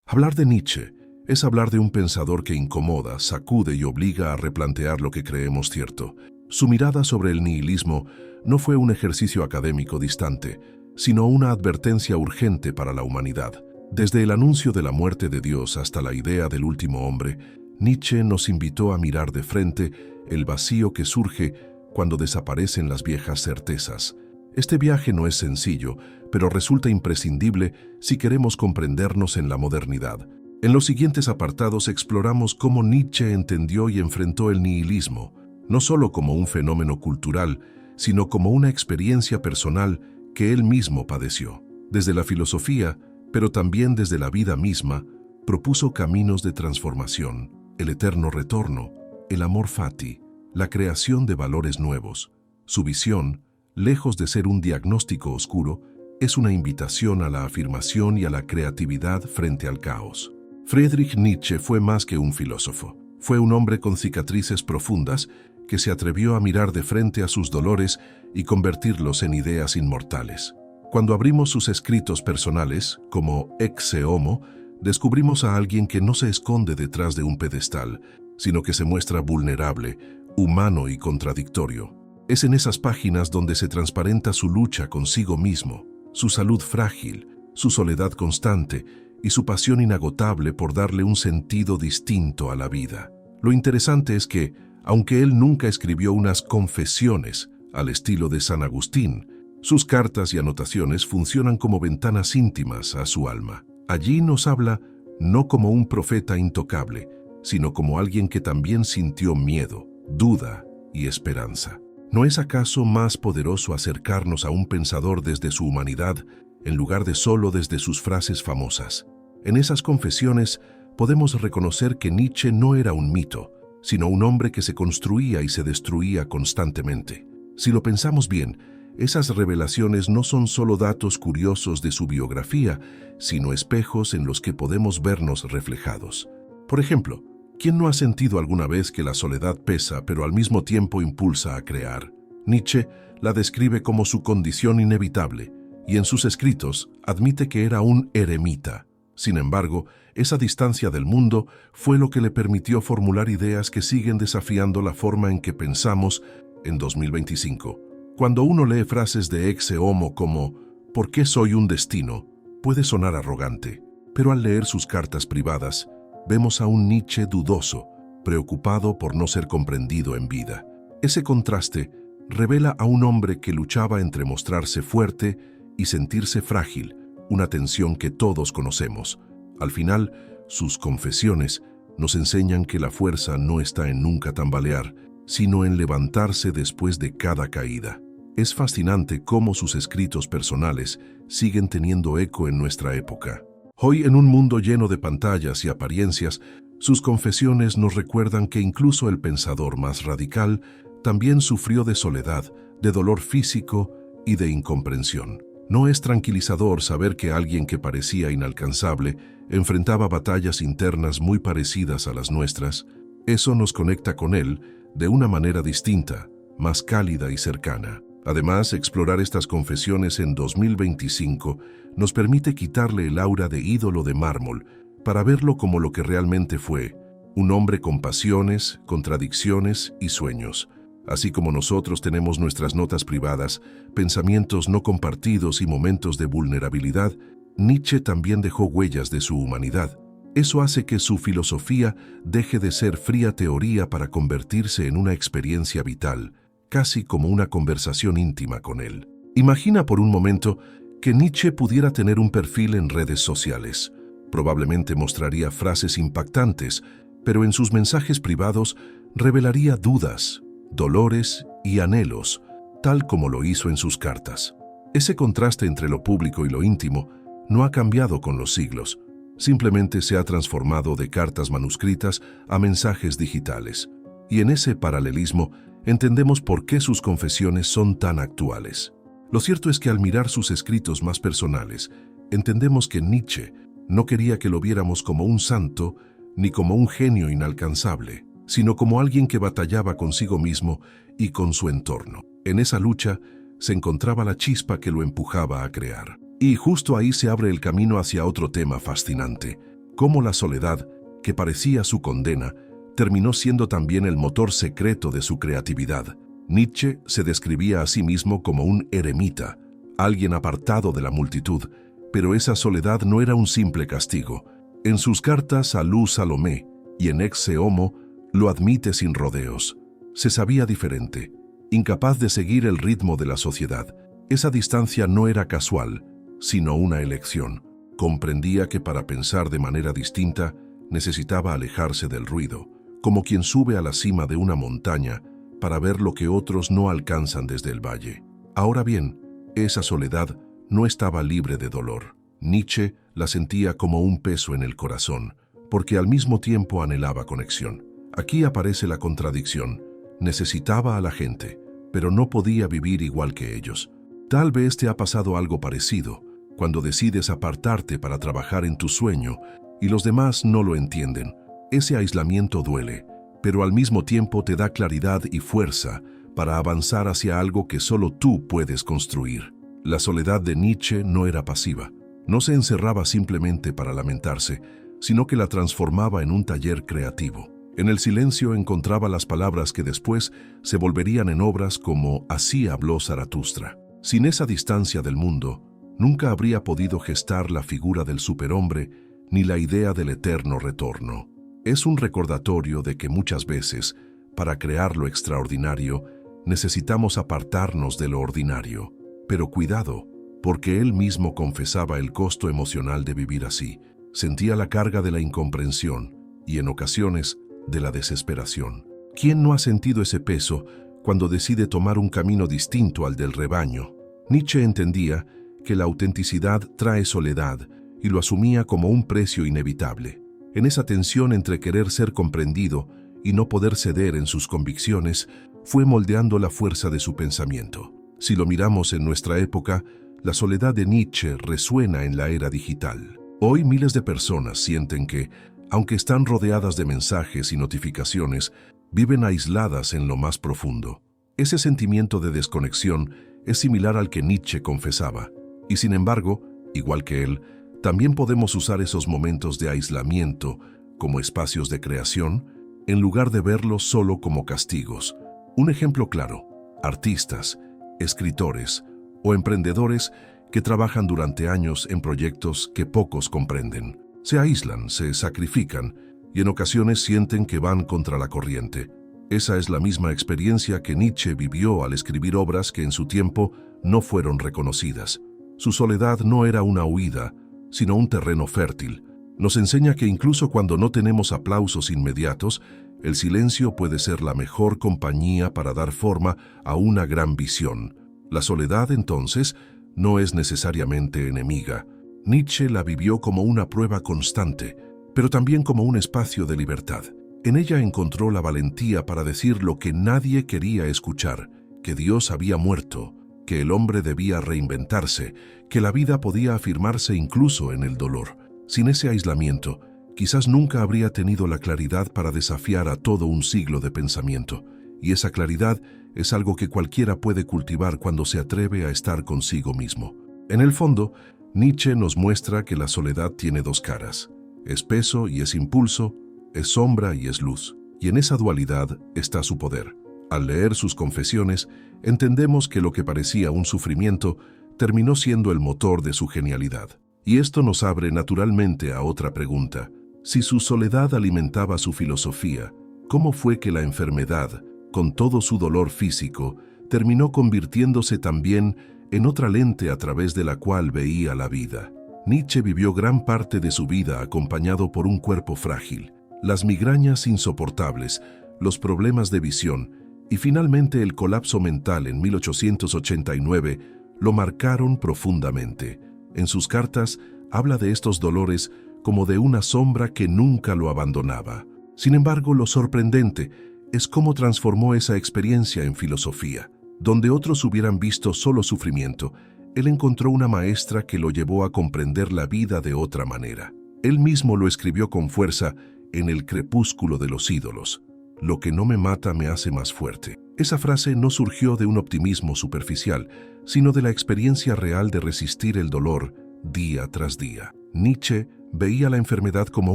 Hablar de Nietzsche es hablar de un pensador que incomoda, sacude y obliga a replantear lo que creemos cierto. Su mirada sobre el nihilismo no fue un ejercicio académico distante, sino una advertencia urgente para la humanidad. Desde el anuncio de la muerte de Dios hasta la idea del último hombre, Nietzsche nos invitó a mirar de frente el vacío que surge cuando desaparecen las viejas certezas. Este viaje no es sencillo, pero resulta imprescindible si queremos comprendernos en la modernidad. En los siguientes apartados exploramos cómo Nietzsche entendió y enfrentó el nihilismo, no solo como un fenómeno cultural, sino como una experiencia personal que él mismo padeció. Desde la filosofía, pero también desde la vida misma, propuso caminos de transformación, el eterno retorno, el amor fati, la creación de valores nuevos. Su visión, lejos de ser un diagnóstico oscuro, es una invitación a la afirmación y a la creatividad frente al caos. Friedrich Nietzsche fue más que un filósofo. Fue un hombre con cicatrices profundas que se atrevió a mirar de frente a sus dolores y convertirlos en ideas inmortales. Cuando abrimos sus escritos personales, como Ecce Homo, descubrimos a alguien que no se esconde detrás de un pedestal, sino que se muestra vulnerable, humano y contradictorio. Es en esas páginas donde se transparenta su lucha consigo mismo, su salud frágil, su soledad constante y su pasión inagotable por darle un sentido distinto a la vida. Lo interesante es que, aunque él nunca escribió unas confesiones al estilo de San Agustín, sus cartas y anotaciones funcionan como ventanas íntimas a su alma. Allí nos habla no como un profeta intocable, sino como alguien que también sintió miedo, duda y esperanza. ¿No es acaso más poderoso acercarnos a un pensador desde su humanidad en lugar de solo desde sus frases famosas? En esas confesiones podemos reconocer que Nietzsche no era un mito, sino un hombre que se construía y se destruía constantemente. Si lo pensamos bien, esas revelaciones no son solo datos curiosos de su biografía, sino espejos en los que podemos vernos reflejados. Por ejemplo, ¿quién no ha sentido alguna vez que la soledad pesa, pero al mismo tiempo impulsa a crear? Nietzsche la describe como su condición inevitable, y en sus escritos admite que era un eremita. Sin embargo, esa distancia del mundo fue lo que le permitió formular ideas que siguen desafiando la forma en que pensamos en 2025. Cuando uno lee frases de Ecce Homo como «¿Por qué soy un destino?», puede sonar arrogante, pero al leer sus cartas privadas, vemos a un Nietzsche dudoso, preocupado por no ser comprendido en vida. Ese contraste revela a un hombre que luchaba entre mostrarse fuerte y sentirse frágil, una tensión que todos conocemos. Al final, sus confesiones nos enseñan que la fuerza no está en nunca tambalear, sino en levantarse después de cada caída. Es fascinante cómo sus escritos personales siguen teniendo eco en nuestra época. Hoy, en un mundo lleno de pantallas y apariencias, sus confesiones nos recuerdan que incluso el pensador más radical también sufrió de soledad, de dolor físico y de incomprensión. ¿No es tranquilizador saber que alguien que parecía inalcanzable enfrentaba batallas internas muy parecidas a las nuestras? Eso nos conecta con él de una manera distinta, más cálida y cercana. Además, explorar estas confesiones en 2025 nos permite quitarle el aura de ídolo de mármol para verlo como lo que realmente fue, un hombre con pasiones, contradicciones y sueños. Así como nosotros tenemos nuestras notas privadas, pensamientos no compartidos y momentos de vulnerabilidad, Nietzsche también dejó huellas de su humanidad. Eso hace que su filosofía deje de ser fría teoría para convertirse en una experiencia vital, casi como una conversación íntima con él. Imagina por un momento que Nietzsche pudiera tener un perfil en redes sociales. Probablemente mostraría frases impactantes, pero en sus mensajes privados revelaría dudas, dolores y anhelos, tal como lo hizo en sus cartas. Ese contraste entre lo público y lo íntimo no ha cambiado con los siglos, simplemente se ha transformado de cartas manuscritas a mensajes digitales. Y en ese paralelismo entendemos por qué sus confesiones son tan actuales. Lo cierto es que al mirar sus escritos más personales, entendemos que Nietzsche no quería que lo viéramos como un santo ni como un genio inalcanzable, sino como alguien que batallaba consigo mismo y con su entorno. En esa lucha se encontraba la chispa que lo empujaba a crear. Y justo ahí se abre el camino hacia otro tema fascinante, cómo la soledad, que parecía su condena, terminó siendo también el motor secreto de su creatividad. Nietzsche se describía a sí mismo como un eremita, alguien apartado de la multitud, pero esa soledad no era un simple castigo. En sus cartas a Luz Salomé y en Ecce Homo lo admite sin rodeos. Se sabía diferente, incapaz de seguir el ritmo de la sociedad. Esa distancia no era casual, sino una elección. Comprendía que para pensar de manera distinta necesitaba alejarse del ruido, como quien sube a la cima de una montaña para ver lo que otros no alcanzan desde el valle. Ahora bien, esa soledad no estaba libre de dolor. Nietzsche la sentía como un peso en el corazón, porque al mismo tiempo anhelaba conexión. Aquí aparece la contradicción. Necesitaba a la gente, pero no podía vivir igual que ellos. Tal vez te ha pasado algo parecido, cuando decides apartarte para trabajar en tu sueño y los demás no lo entienden. Ese aislamiento duele, pero al mismo tiempo te da claridad y fuerza para avanzar hacia algo que solo tú puedes construir. La soledad de Nietzsche no era pasiva. No se encerraba simplemente para lamentarse, sino que la transformaba en un taller creativo. En el silencio encontraba las palabras que después se volverían en obras como Así habló Zaratustra. Sin esa distancia del mundo, nunca habría podido gestar la figura del superhombre ni la idea del eterno retorno. Es un recordatorio de que muchas veces, para crear lo extraordinario, necesitamos apartarnos de lo ordinario. Pero cuidado, porque él mismo confesaba el costo emocional de vivir así. Sentía la carga de la incomprensión y, en ocasiones, de la desesperación. ¿Quién no ha sentido ese peso cuando decide tomar un camino distinto al del rebaño? Nietzsche entendía que la autenticidad trae soledad y lo asumía como un precio inevitable. En esa tensión entre querer ser comprendido y no poder ceder en sus convicciones, fue moldeando la fuerza de su pensamiento. Si lo miramos en nuestra época, la soledad de Nietzsche resuena en la era digital. Hoy miles de personas sienten que, aunque están rodeadas de mensajes y notificaciones, viven aisladas en lo más profundo. Ese sentimiento de desconexión es similar al que Nietzsche confesaba. Y sin embargo, igual que él, también podemos usar esos momentos de aislamiento como espacios de creación, en lugar de verlos solo como castigos. Un ejemplo claro: artistas, escritores o emprendedores que trabajan durante años en proyectos que pocos comprenden. Se aíslan, se sacrifican y en ocasiones sienten que van contra la corriente. Esa es la misma experiencia que Nietzsche vivió al escribir obras que en su tiempo no fueron reconocidas. Su soledad no era una huida, sino un terreno fértil. Nos enseña que incluso cuando no tenemos aplausos inmediatos, el silencio puede ser la mejor compañía para dar forma a una gran visión. La soledad, entonces, no es necesariamente enemiga. Nietzsche la vivió como una prueba constante, pero también como un espacio de libertad. En ella encontró la valentía para decir lo que nadie quería escuchar: que Dios había muerto, que el hombre debía reinventarse, que la vida podía afirmarse incluso en el dolor. Sin ese aislamiento, quizás nunca habría tenido la claridad para desafiar a todo un siglo de pensamiento. Y esa claridad es algo que cualquiera puede cultivar cuando se atreve a estar consigo mismo. En el fondo, Nietzsche nos muestra que la soledad tiene dos caras: es peso y es impulso, es sombra y es luz. Y en esa dualidad está su poder. Al leer sus confesiones, entendemos que lo que parecía un sufrimiento terminó siendo el motor de su genialidad. Y esto nos abre naturalmente a otra pregunta. Si su soledad alimentaba su filosofía, ¿cómo fue que la enfermedad, con todo su dolor físico, terminó convirtiéndose también en otra lente a través de la cual veía la vida? Nietzsche vivió gran parte de su vida acompañado por un cuerpo frágil, las migrañas insoportables, los problemas de visión y finalmente el colapso mental en 1889 lo marcaron profundamente. En sus cartas habla de estos dolores como de una sombra que nunca lo abandonaba. Sin embargo, lo sorprendente es cómo transformó esa experiencia en filosofía. Donde otros hubieran visto solo sufrimiento, él encontró una maestra que lo llevó a comprender la vida de otra manera. Él mismo lo escribió con fuerza en El crepúsculo de los ídolos: lo que no me mata me hace más fuerte. Esa frase no surgió de un optimismo superficial, sino de la experiencia real de resistir el dolor día tras día. Nietzsche veía la enfermedad como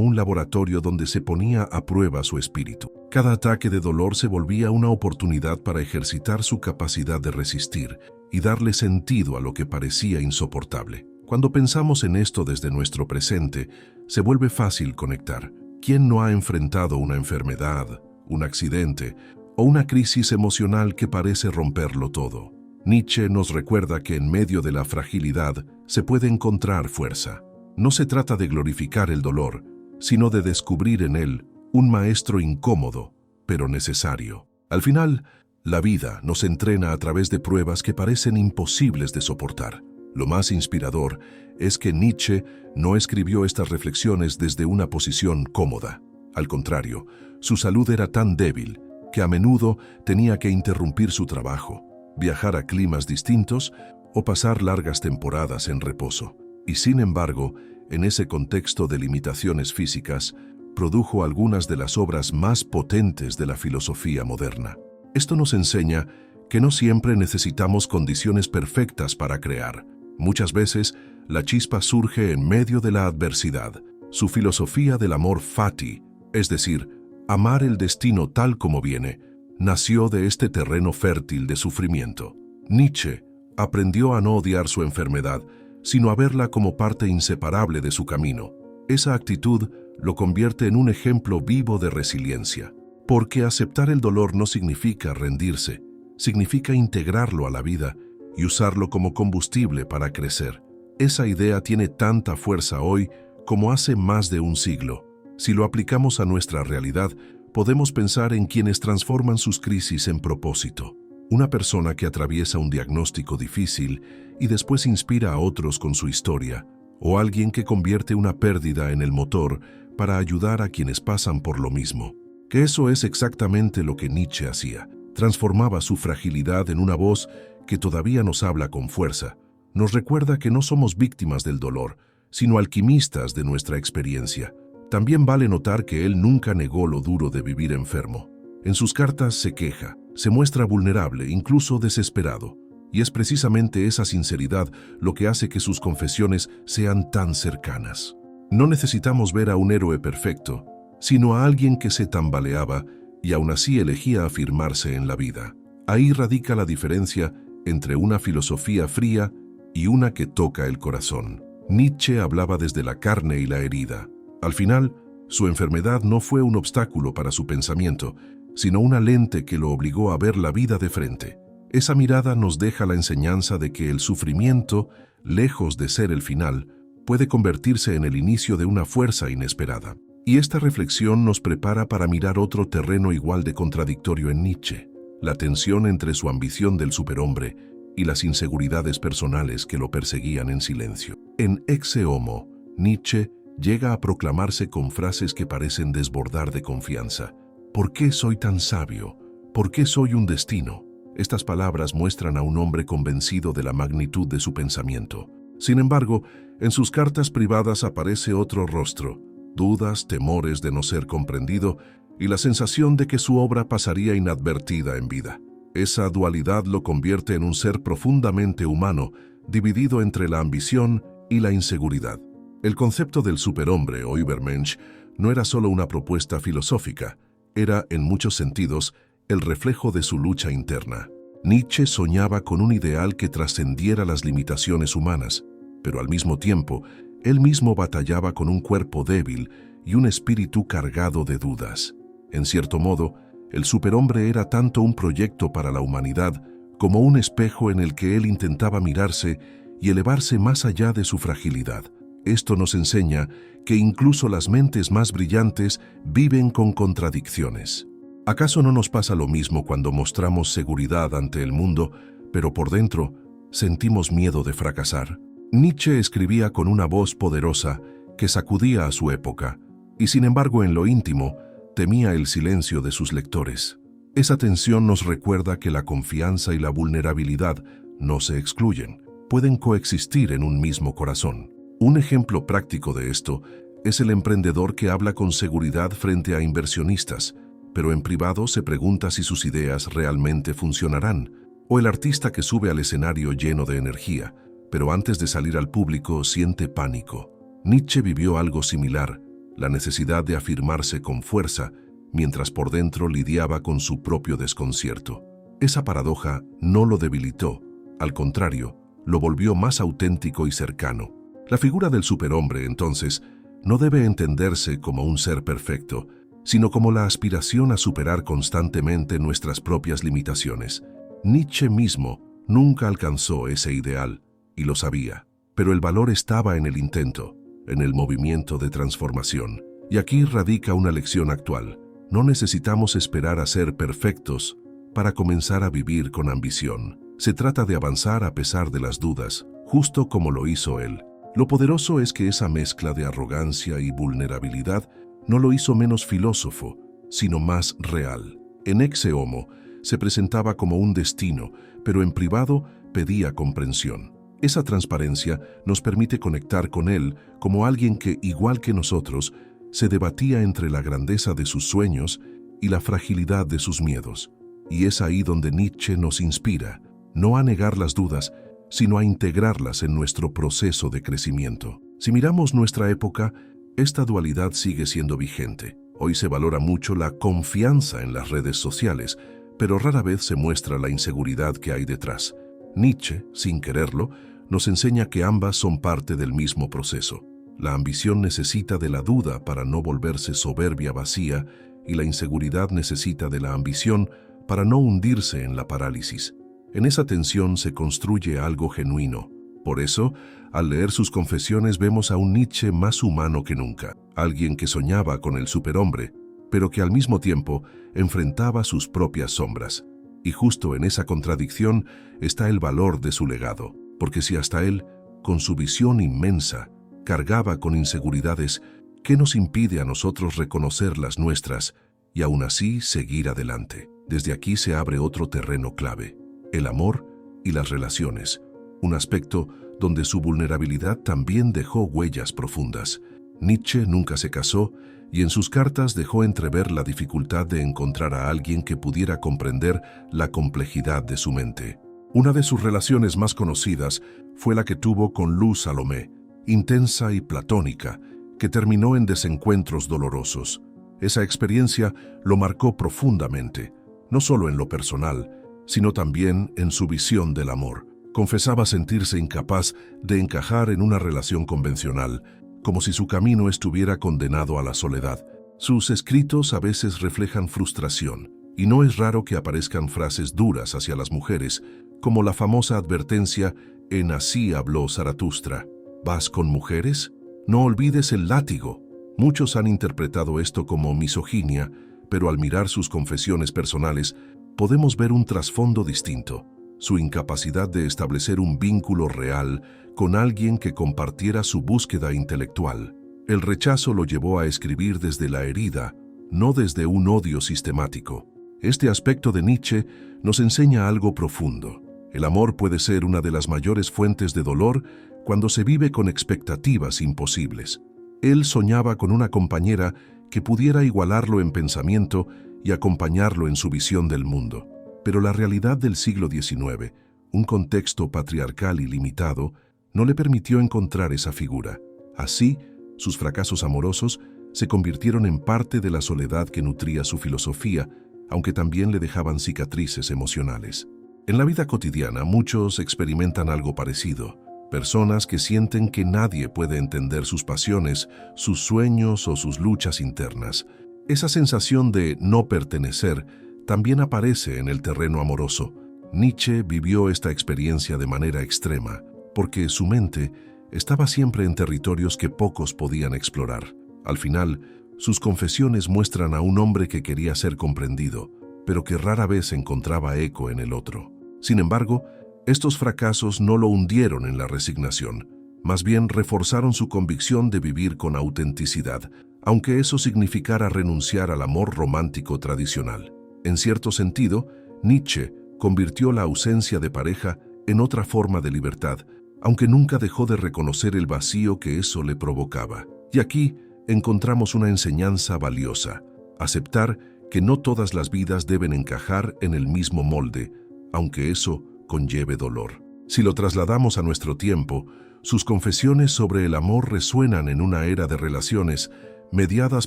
un laboratorio donde se ponía a prueba su espíritu. Cada ataque de dolor se volvía una oportunidad para ejercitar su capacidad de resistir y darle sentido a lo que parecía insoportable. Cuando pensamos en esto desde nuestro presente, se vuelve fácil conectar. ¿Quién no ha enfrentado una enfermedad, un accidente o una crisis emocional que parece romperlo todo? Nietzsche nos recuerda que en medio de la fragilidad se puede encontrar fuerza. No se trata de glorificar el dolor, sino de descubrir en él un maestro incómodo, pero necesario. Al final, la vida nos entrena a través de pruebas que parecen imposibles de soportar. Lo más inspirador es que Nietzsche no escribió estas reflexiones desde una posición cómoda. Al contrario, su salud era tan débil que a menudo tenía que interrumpir su trabajo, viajar a climas distintos o pasar largas temporadas en reposo. Y sin embargo, en ese contexto de limitaciones físicas, produjo algunas de las obras más potentes de la filosofía moderna. Esto nos enseña que no siempre necesitamos condiciones perfectas para crear. Muchas veces, la chispa surge en medio de la adversidad. Su filosofía del amor fati, es decir, amar el destino tal como viene, nació de este terreno fértil de sufrimiento. Nietzsche aprendió a no odiar su enfermedad, sino a verla como parte inseparable de su camino. Esa actitud lo convierte en un ejemplo vivo de resiliencia, porque aceptar el dolor no significa rendirse, significa integrarlo a la vida y usarlo como combustible para crecer. Esa idea tiene tanta fuerza hoy como hace más de un siglo. Si lo aplicamos a nuestra realidad, podemos pensar en quienes transforman sus crisis en propósito. Una persona que atraviesa un diagnóstico difícil y después inspira a otros con su historia, o alguien que convierte una pérdida en el motor para ayudar a quienes pasan por lo mismo. Que eso es exactamente lo que Nietzsche hacía. Transformaba su fragilidad en una voz que todavía nos habla con fuerza. Nos recuerda que no somos víctimas del dolor, sino alquimistas de nuestra experiencia. También vale notar que él nunca negó lo duro de vivir enfermo. En sus cartas se queja, se muestra vulnerable, incluso desesperado. Y es precisamente esa sinceridad lo que hace que sus confesiones sean tan cercanas. No necesitamos ver a un héroe perfecto, sino a alguien que se tambaleaba y aún así elegía afirmarse en la vida. Ahí radica la diferencia entre una filosofía fría y una que toca el corazón. Nietzsche hablaba desde la carne y la herida. Al final, su enfermedad no fue un obstáculo para su pensamiento, sino una lente que lo obligó a ver la vida de frente. Esa mirada nos deja la enseñanza de que el sufrimiento, lejos de ser el final, puede convertirse en el inicio de una fuerza inesperada. Y esta reflexión nos prepara para mirar otro terreno igual de contradictorio en Nietzsche, la tensión entre su ambición del superhombre y las inseguridades personales que lo perseguían en silencio. En Ecce Homo, Nietzsche llega a proclamarse con frases que parecen desbordar de confianza. ¿Por qué soy tan sabio? ¿Por qué soy un destino? Estas palabras muestran a un hombre convencido de la magnitud de su pensamiento. Sin embargo, en sus cartas privadas aparece otro rostro, dudas, temores de no ser comprendido y la sensación de que su obra pasaría inadvertida en vida. Esa dualidad lo convierte en un ser profundamente humano, dividido entre la ambición y la inseguridad. El concepto del superhombre o Übermensch no era solo una propuesta filosófica, era, en muchos sentidos, el reflejo de su lucha interna. Nietzsche soñaba con un ideal que trascendiera las limitaciones humanas, pero al mismo tiempo, él mismo batallaba con un cuerpo débil y un espíritu cargado de dudas. En cierto modo, el superhombre era tanto un proyecto para la humanidad como un espejo en el que él intentaba mirarse y elevarse más allá de su fragilidad. Esto nos enseña que incluso las mentes más brillantes viven con contradicciones. ¿Acaso no nos pasa lo mismo cuando mostramos seguridad ante el mundo, pero por dentro sentimos miedo de fracasar? Nietzsche escribía con una voz poderosa que sacudía a su época, y sin embargo en lo íntimo temía el silencio de sus lectores. Esa tensión nos recuerda que la confianza y la vulnerabilidad no se excluyen, pueden coexistir en un mismo corazón. Un ejemplo práctico de esto es el emprendedor que habla con seguridad frente a inversionistas, pero en privado se pregunta si sus ideas realmente funcionarán, o el artista que sube al escenario lleno de energía, pero antes de salir al público siente pánico. Nietzsche vivió algo similar, la necesidad de afirmarse con fuerza, mientras por dentro lidiaba con su propio desconcierto. Esa paradoja no lo debilitó, al contrario, lo volvió más auténtico y cercano. La figura del superhombre, entonces, no debe entenderse como un ser perfecto, sino como la aspiración a superar constantemente nuestras propias limitaciones. Nietzsche mismo nunca alcanzó ese ideal, y lo sabía, pero el valor estaba en el intento, en el movimiento de transformación. Y aquí radica una lección actual. No necesitamos esperar a ser perfectos para comenzar a vivir con ambición. Se trata de avanzar a pesar de las dudas, justo como lo hizo él. Lo poderoso es que esa mezcla de arrogancia y vulnerabilidad no lo hizo menos filósofo, sino más real. En Ecce Homo se presentaba como un destino, pero en privado pedía comprensión. Esa transparencia nos permite conectar con él como alguien que, igual que nosotros, se debatía entre la grandeza de sus sueños y la fragilidad de sus miedos. Y es ahí donde Nietzsche nos inspira, no a negar las dudas, sino a integrarlas en nuestro proceso de crecimiento. Si miramos nuestra época, esta dualidad sigue siendo vigente. Hoy se valora mucho la confianza en las redes sociales, pero rara vez se muestra la inseguridad que hay detrás. Nietzsche, sin quererlo, nos enseña que ambas son parte del mismo proceso. La ambición necesita de la duda para no volverse soberbia vacía, y la inseguridad necesita de la ambición para no hundirse en la parálisis. En esa tensión se construye algo genuino. Por eso, al leer sus confesiones vemos a un Nietzsche más humano que nunca, alguien que soñaba con el superhombre, pero que al mismo tiempo enfrentaba sus propias sombras. Y justo en esa contradicción está el valor de su legado, porque si hasta él, con su visión inmensa, cargaba con inseguridades, ¿qué nos impide a nosotros reconocer las nuestras y aún así seguir adelante? Desde aquí se abre otro terreno clave, el amor y las relaciones, un aspecto donde su vulnerabilidad también dejó huellas profundas. Nietzsche nunca se casó y en sus cartas dejó entrever la dificultad de encontrar a alguien que pudiera comprender la complejidad de su mente. Una de sus relaciones más conocidas fue la que tuvo con Luz Salomé, intensa y platónica, que terminó en desencuentros dolorosos. Esa experiencia lo marcó profundamente, no solo en lo personal, sino también en su visión del amor. Confesaba sentirse incapaz de encajar en una relación convencional, como si su camino estuviera condenado a la soledad. Sus escritos a veces reflejan frustración, y no es raro que aparezcan frases duras hacia las mujeres, como la famosa advertencia en Así habló Zaratustra. ¿Vas con mujeres? No olvides el látigo. Muchos han interpretado esto como misoginia, pero al mirar sus confesiones personales, podemos ver un trasfondo distinto, su incapacidad de establecer un vínculo real con alguien que compartiera su búsqueda intelectual. El rechazo lo llevó a escribir desde la herida, no desde un odio sistemático. Este aspecto de Nietzsche nos enseña algo profundo. El amor puede ser una de las mayores fuentes de dolor cuando se vive con expectativas imposibles. Él soñaba con una compañera que pudiera igualarlo en pensamiento y acompañarlo en su visión del mundo. Pero la realidad del siglo XIX, un contexto patriarcal y limitado, no le permitió encontrar esa figura. Así, sus fracasos amorosos se convirtieron en parte de la soledad que nutría su filosofía, aunque también le dejaban cicatrices emocionales. En la vida cotidiana, muchos experimentan algo parecido. Personas que sienten que nadie puede entender sus pasiones, sus sueños o sus luchas internas. Esa sensación de no pertenecer también aparece en el terreno amoroso. Nietzsche vivió esta experiencia de manera extrema, porque su mente estaba siempre en territorios que pocos podían explorar. Al final, sus confesiones muestran a un hombre que quería ser comprendido, pero que rara vez encontraba eco en el otro. Sin embargo, estos fracasos no lo hundieron en la resignación, más bien reforzaron su convicción de vivir con autenticidad, aunque eso significara renunciar al amor romántico tradicional. En cierto sentido, Nietzsche convirtió la ausencia de pareja en otra forma de libertad, aunque nunca dejó de reconocer el vacío que eso le provocaba. Y aquí encontramos una enseñanza valiosa: aceptar que no todas las vidas deben encajar en el mismo molde, aunque eso conlleve dolor. Si lo trasladamos a nuestro tiempo, sus confesiones sobre el amor resuenan en una era de relaciones mediadas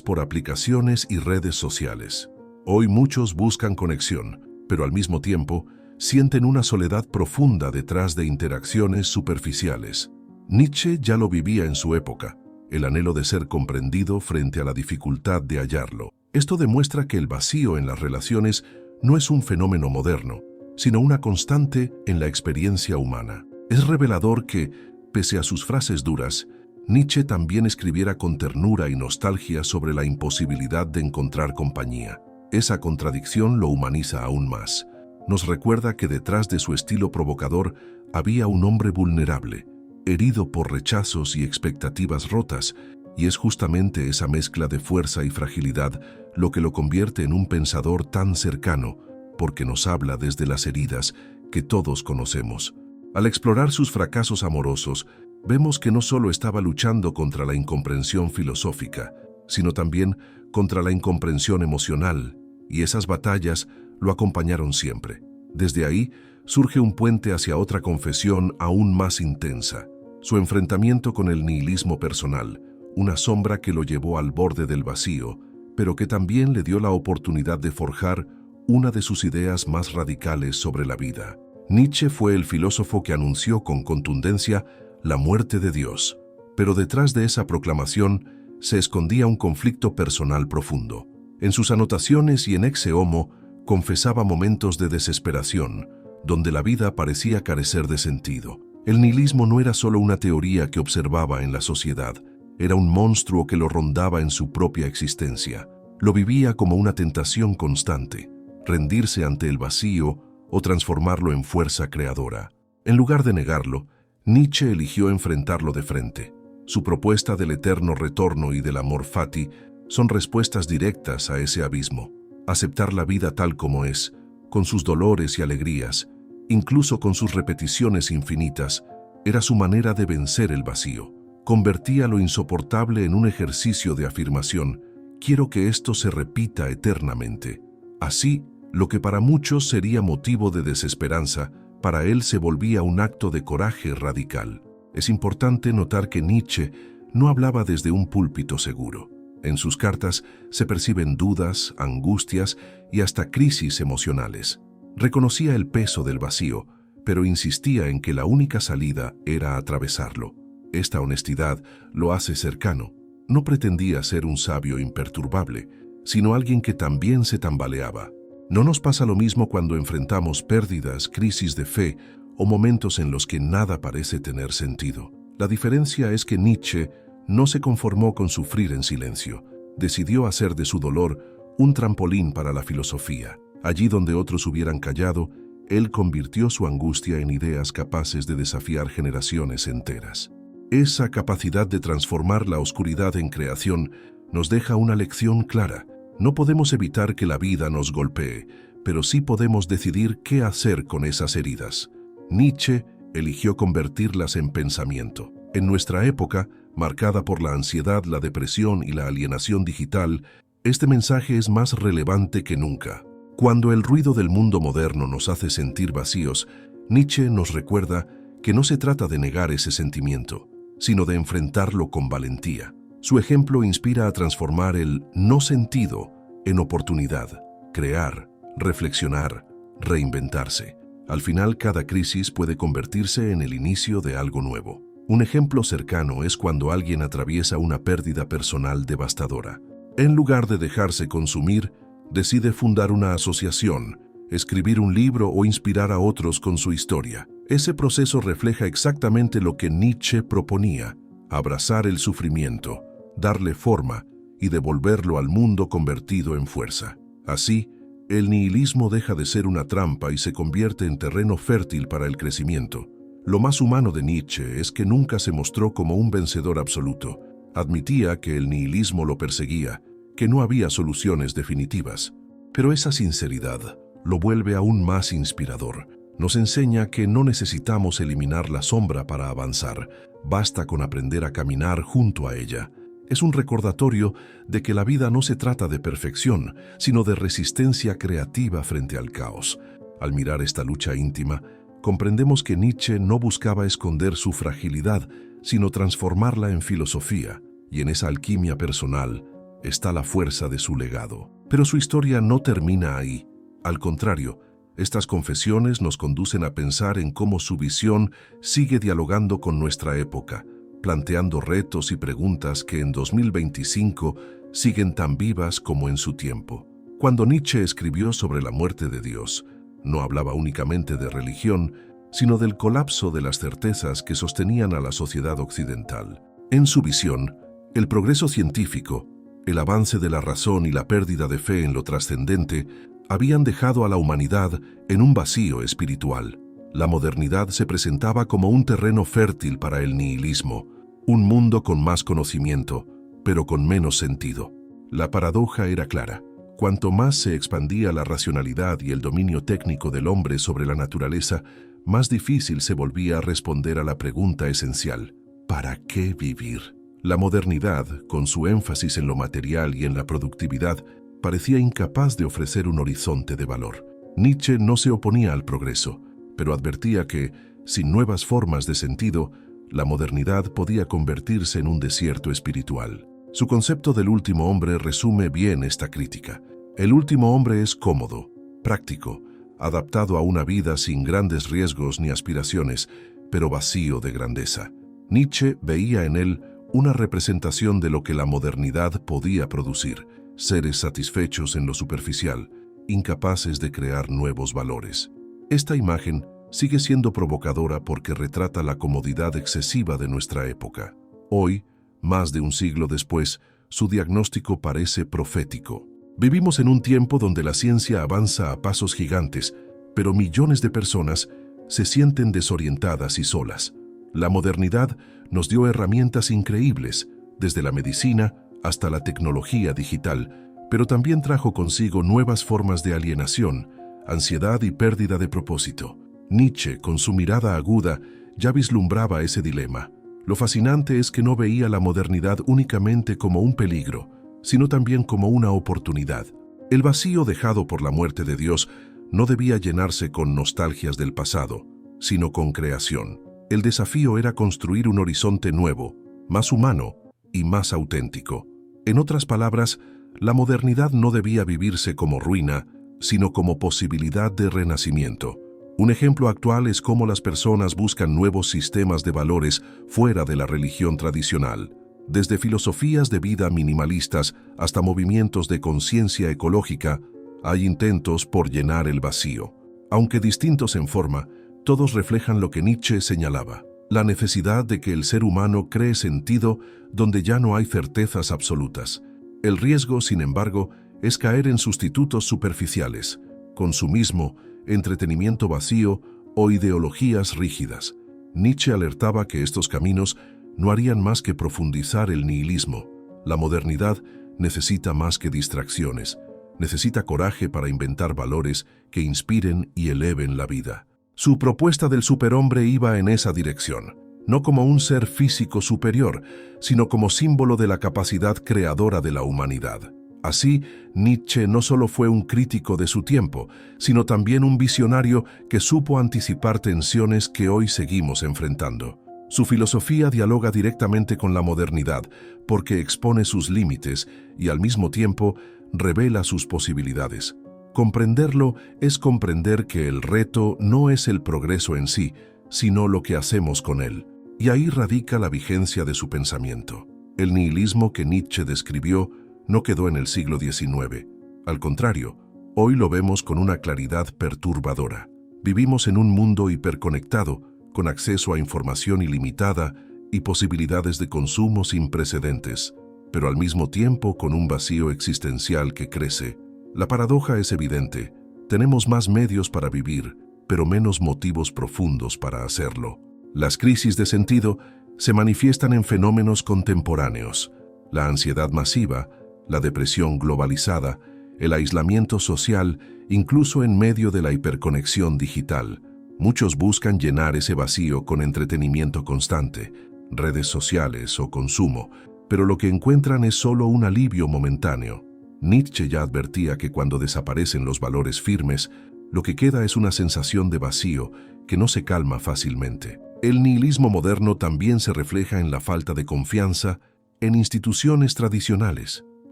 por aplicaciones y redes sociales. Hoy muchos buscan conexión, pero al mismo tiempo sienten una soledad profunda detrás de interacciones superficiales. Nietzsche ya lo vivía en su época, el anhelo de ser comprendido frente a la dificultad de hallarlo. Esto demuestra que el vacío en las relaciones no es un fenómeno moderno, sino una constante en la experiencia humana. Es revelador que, pese a sus frases duras, Nietzsche también escribiera con ternura y nostalgia sobre la imposibilidad de encontrar compañía. Esa contradicción lo humaniza aún más. Nos recuerda que detrás de su estilo provocador había un hombre vulnerable, herido por rechazos y expectativas rotas, y es justamente esa mezcla de fuerza y fragilidad lo que lo convierte en un pensador tan cercano, porque nos habla desde las heridas que todos conocemos. Al explorar sus fracasos amorosos, vemos que no solo estaba luchando contra la incomprensión filosófica, sino también contra la incomprensión emocional, y esas batallas lo acompañaron siempre. Desde ahí surge un puente hacia otra confesión aún más intensa, su enfrentamiento con el nihilismo personal, una sombra que lo llevó al borde del vacío, pero que también le dio la oportunidad de forjar una de sus ideas más radicales sobre la vida. Nietzsche fue el filósofo que anunció con contundencia la muerte de Dios, pero detrás de esa proclamación se escondía un conflicto personal profundo. En sus anotaciones y en Ecce Homo confesaba momentos de desesperación, donde la vida parecía carecer de sentido. El nihilismo no era solo una teoría que observaba en la sociedad, era un monstruo que lo rondaba en su propia existencia. Lo vivía como una tentación constante, rendirse ante el vacío o transformarlo en fuerza creadora. En lugar de negarlo, Nietzsche eligió enfrentarlo de frente. Su propuesta del eterno retorno y del amor fati son respuestas directas a ese abismo. Aceptar la vida tal como es, con sus dolores y alegrías, incluso con sus repeticiones infinitas, era su manera de vencer el vacío. Convertía lo insoportable en un ejercicio de afirmación: quiero que esto se repita eternamente. Así, lo que para muchos sería motivo de desesperanza, para él se volvía un acto de coraje radical. Es importante notar que Nietzsche no hablaba desde un púlpito seguro. En sus cartas se perciben dudas, angustias y hasta crisis emocionales. Reconocía el peso del vacío, pero insistía en que la única salida era atravesarlo. Esta honestidad lo hace cercano. No pretendía ser un sabio imperturbable, sino alguien que también se tambaleaba. ¿No nos pasa lo mismo cuando enfrentamos pérdidas, crisis de fe o momentos en los que nada parece tener sentido? La diferencia es que Nietzsche no se conformó con sufrir en silencio. Decidió hacer de su dolor un trampolín para la filosofía. Allí donde otros hubieran callado, él convirtió su angustia en ideas capaces de desafiar generaciones enteras. Esa capacidad de transformar la oscuridad en creación nos deja una lección clara. No podemos evitar que la vida nos golpee, pero sí podemos decidir qué hacer con esas heridas. Nietzsche eligió convertirlas en pensamiento. En nuestra época, marcada por la ansiedad, la depresión y la alienación digital, este mensaje es más relevante que nunca. Cuando el ruido del mundo moderno nos hace sentir vacíos, Nietzsche nos recuerda que no se trata de negar ese sentimiento, sino de enfrentarlo con valentía. Su ejemplo inspira a transformar el no sentido en oportunidad, crear, reflexionar, reinventarse. Al final, cada crisis puede convertirse en el inicio de algo nuevo. Un ejemplo cercano es cuando alguien atraviesa una pérdida personal devastadora. En lugar de dejarse consumir, decide fundar una asociación, escribir un libro o inspirar a otros con su historia. Ese proceso refleja exactamente lo que Nietzsche proponía: abrazar el sufrimiento, darle forma y devolverlo al mundo convertido en fuerza. Así, el nihilismo deja de ser una trampa y se convierte en terreno fértil para el crecimiento. Lo más humano de Nietzsche es que nunca se mostró como un vencedor absoluto. Admitía que el nihilismo lo perseguía, que no había soluciones definitivas. Pero esa sinceridad lo vuelve aún más inspirador. Nos enseña que no necesitamos eliminar la sombra para avanzar, basta con aprender a caminar junto a ella. Es un recordatorio de que la vida no se trata de perfección, sino de resistencia creativa frente al caos. Al mirar esta lucha íntima, comprendemos que Nietzsche no buscaba esconder su fragilidad, sino transformarla en filosofía, y en esa alquimia personal está la fuerza de su legado. Pero su historia no termina ahí. Al contrario, estas confesiones nos conducen a pensar en cómo su visión sigue dialogando con nuestra época, planteando retos y preguntas que en 2025 siguen tan vivas como en su tiempo. Cuando Nietzsche escribió sobre la muerte de Dios, no hablaba únicamente de religión, sino del colapso de las certezas que sostenían a la sociedad occidental. En su visión, el progreso científico, el avance de la razón y la pérdida de fe en lo trascendente habían dejado a la humanidad en un vacío espiritual. La modernidad se presentaba como un terreno fértil para el nihilismo, un mundo con más conocimiento, pero con menos sentido. La paradoja era clara. Cuanto más se expandía la racionalidad y el dominio técnico del hombre sobre la naturaleza, más difícil se volvía a responder a la pregunta esencial: ¿para qué vivir? La modernidad, con su énfasis en lo material y en la productividad, parecía incapaz de ofrecer un horizonte de valor. Nietzsche no se oponía al progreso, pero advertía que, sin nuevas formas de sentido, la modernidad podía convertirse en un desierto espiritual. Su concepto del último hombre resume bien esta crítica. El último hombre es cómodo, práctico, adaptado a una vida sin grandes riesgos ni aspiraciones, pero vacío de grandeza. Nietzsche veía en él una representación de lo que la modernidad podía producir: seres satisfechos en lo superficial, incapaces de crear nuevos valores. Esta imagen sigue siendo provocadora porque retrata la comodidad excesiva de nuestra época. Hoy, más de un siglo después, su diagnóstico parece profético. Vivimos en un tiempo donde la ciencia avanza a pasos gigantes, pero millones de personas se sienten desorientadas y solas. La modernidad nos dio herramientas increíbles, desde la medicina hasta la tecnología digital, pero también trajo consigo nuevas formas de alienación, ansiedad y pérdida de propósito. Nietzsche, con su mirada aguda, ya vislumbraba ese dilema. Lo fascinante es que no veía la modernidad únicamente como un peligro, sino también como una oportunidad. El vacío dejado por la muerte de Dios no debía llenarse con nostalgias del pasado, sino con creación. El desafío era construir un horizonte nuevo, más humano y más auténtico. En otras palabras, la modernidad no debía vivirse como ruina, sino como posibilidad de renacimiento. Un ejemplo actual es cómo las personas buscan nuevos sistemas de valores fuera de la religión tradicional. Desde filosofías de vida minimalistas hasta movimientos de conciencia ecológica, hay intentos por llenar el vacío. Aunque distintos en forma, todos reflejan lo que Nietzsche señalaba: la necesidad de que el ser humano cree sentido donde ya no hay certezas absolutas. El riesgo, sin embargo, es caer en sustitutos superficiales: consumismo, entretenimiento vacío o ideologías rígidas. Nietzsche alertaba que estos caminos no harían más que profundizar el nihilismo. La modernidad necesita más que distracciones, necesita coraje para inventar valores que inspiren y eleven la vida. Su propuesta del superhombre iba en esa dirección, no como un ser físico superior, sino como símbolo de la capacidad creadora de la humanidad. Así, Nietzsche no solo fue un crítico de su tiempo, sino también un visionario que supo anticipar tensiones que hoy seguimos enfrentando. Su filosofía dialoga directamente con la modernidad porque expone sus límites y al mismo tiempo revela sus posibilidades. Comprenderlo es comprender que el reto no es el progreso en sí, sino lo que hacemos con él. Y ahí radica la vigencia de su pensamiento. El nihilismo que Nietzsche describió no quedó en el siglo XIX. Al contrario, hoy lo vemos con una claridad perturbadora. Vivimos en un mundo hiperconectado, con acceso a información ilimitada y posibilidades de consumo sin precedentes, pero al mismo tiempo con un vacío existencial que crece. La paradoja es evidente: tenemos más medios para vivir, pero menos motivos profundos para hacerlo. Las crisis de sentido se manifiestan en fenómenos contemporáneos: la ansiedad masiva, la depresión globalizada, el aislamiento social, incluso en medio de la hiperconexión digital. Muchos buscan llenar ese vacío con entretenimiento constante, redes sociales o consumo, pero lo que encuentran es solo un alivio momentáneo. Nietzsche ya advertía que cuando desaparecen los valores firmes, lo que queda es una sensación de vacío que no se calma fácilmente. El nihilismo moderno también se refleja en la falta de confianza en instituciones tradicionales,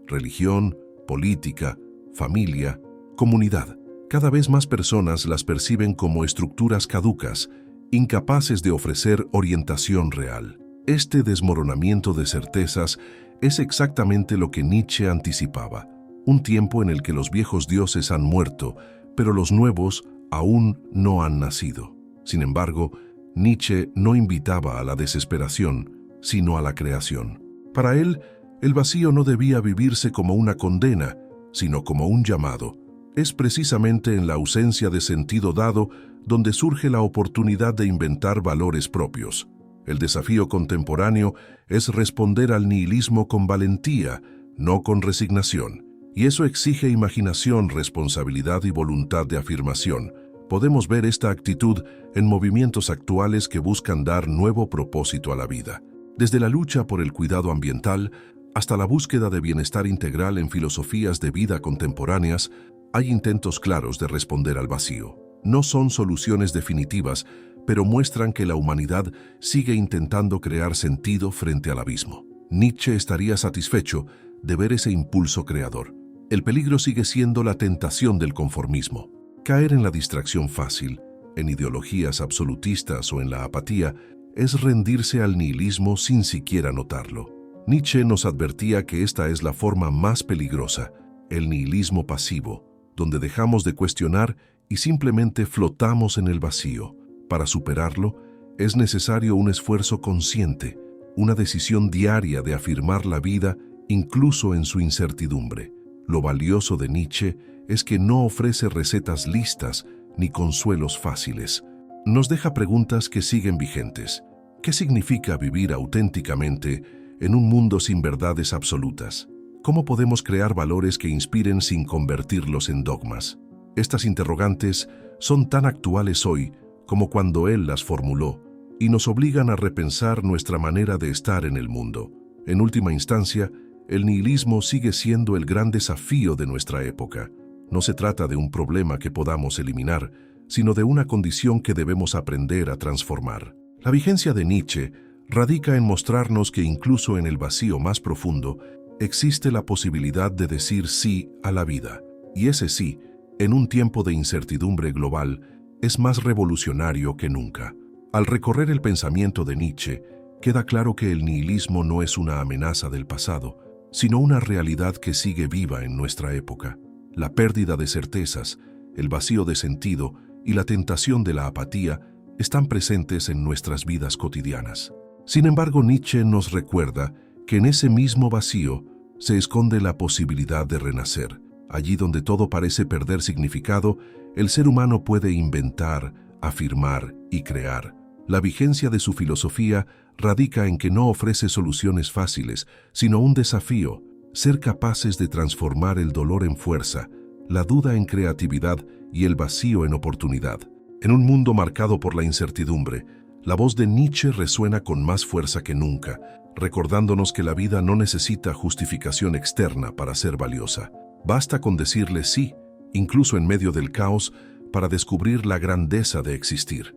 religión, política, familia, comunidad. Cada vez más personas las perciben como estructuras caducas, incapaces de ofrecer orientación real. Este desmoronamiento de certezas es exactamente lo que Nietzsche anticipaba, un tiempo en el que los viejos dioses han muerto, pero los nuevos aún no han nacido. Sin embargo, Nietzsche no invitaba a la desesperación, sino a la creación. Para él, el vacío no debía vivirse como una condena, sino como un llamado. Es precisamente en la ausencia de sentido dado donde surge la oportunidad de inventar valores propios. El desafío contemporáneo es responder al nihilismo con valentía, no con resignación. Y eso exige imaginación, responsabilidad y voluntad de afirmación. Podemos ver esta actitud en movimientos actuales que buscan dar nuevo propósito a la vida. Desde la lucha por el cuidado ambiental hasta la búsqueda de bienestar integral en filosofías de vida contemporáneas, hay intentos claros de responder al vacío. No son soluciones definitivas, pero muestran que la humanidad sigue intentando crear sentido frente al abismo. Nietzsche estaría satisfecho de ver ese impulso creador. El peligro sigue siendo la tentación del conformismo. Caer en la distracción fácil, en ideologías absolutistas o en la apatía, es rendirse al nihilismo sin siquiera notarlo. Nietzsche nos advertía que esta es la forma más peligrosa, el nihilismo pasivo, donde dejamos de cuestionar y simplemente flotamos en el vacío. Para superarlo, es necesario un esfuerzo consciente, una decisión diaria de afirmar la vida incluso en su incertidumbre. Lo valioso de Nietzsche es que no ofrece recetas listas ni consuelos fáciles. Nos deja preguntas que siguen vigentes. ¿Qué significa vivir auténticamente en un mundo sin verdades absolutas? ¿Cómo podemos crear valores que inspiren sin convertirlos en dogmas? Estas interrogantes son tan actuales hoy como cuando él las formuló y nos obligan a repensar nuestra manera de estar en el mundo. En última instancia, el nihilismo sigue siendo el gran desafío de nuestra época. No se trata de un problema que podamos eliminar, sino de una condición que debemos aprender a transformar. La vigencia de Nietzsche radica en mostrarnos que incluso en el vacío más profundo existe la posibilidad de decir sí a la vida. Y ese sí, en un tiempo de incertidumbre global, es más revolucionario que nunca. Al recorrer el pensamiento de Nietzsche, queda claro que el nihilismo no es una amenaza del pasado, sino una realidad que sigue viva en nuestra época. La pérdida de certezas, el vacío de sentido y la tentación de la apatía están presentes en nuestras vidas cotidianas. Sin embargo, Nietzsche nos recuerda que en ese mismo vacío se esconde la posibilidad de renacer. Allí donde todo parece perder significado, el ser humano puede inventar, afirmar y crear. La vigencia de su filosofía radica en que no ofrece soluciones fáciles, sino un desafío: ser capaces de transformar el dolor en fuerza, la duda en creatividad y el vacío en oportunidad. En un mundo marcado por la incertidumbre, la voz de Nietzsche resuena con más fuerza que nunca, recordándonos que la vida no necesita justificación externa para ser valiosa. Basta con decirle sí, incluso en medio del caos, para descubrir la grandeza de existir.